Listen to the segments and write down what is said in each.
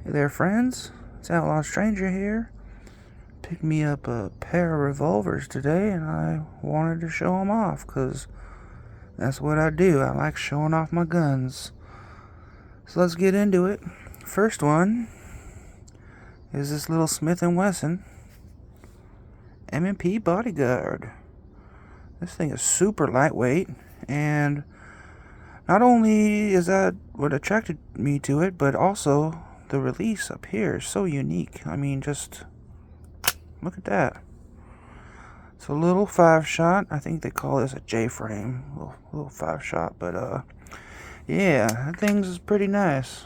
Hey there, friends. It's Outlaw Stranger here. Picked me up a pair of revolvers today, and I wanted to show them off, because that's what I do. I like showing off my guns. So let's get into it. First one is this little Smith & Wesson M&P Bodyguard. This thing is super lightweight, and not only is that what attracted me to it, but also the release up here is so unique. I mean, just look at that. It's a little 5-shot. I think they call this a J-frame. Little 5-shot, but yeah, that thing's pretty nice.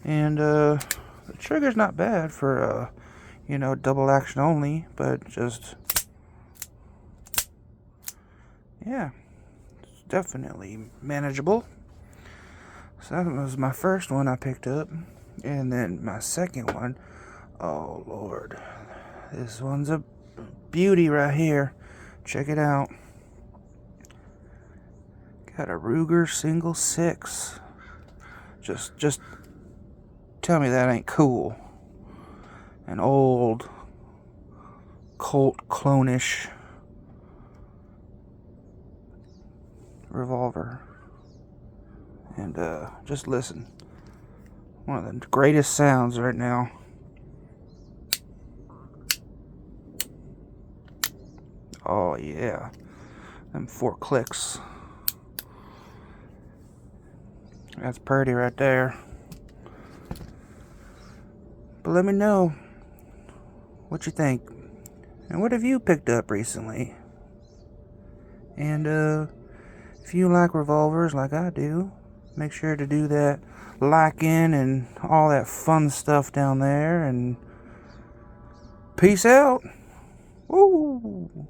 And the trigger's not bad for double action only, but just yeah, it's definitely manageable. So that was my first one I picked up. And then my second one, oh Lord, this one's a beauty right here. Check it out. Got a Ruger single 6. Just tell me that ain't cool. An old Colt clone-ish revolver. And just listen. One of the greatest sounds right now. Oh yeah, them 4 clicks. That's pretty right there. But let me know what you think. And what have you picked up recently? And if you like revolvers like I do, make sure to do that liking and all that fun stuff down there. And peace out. Woo!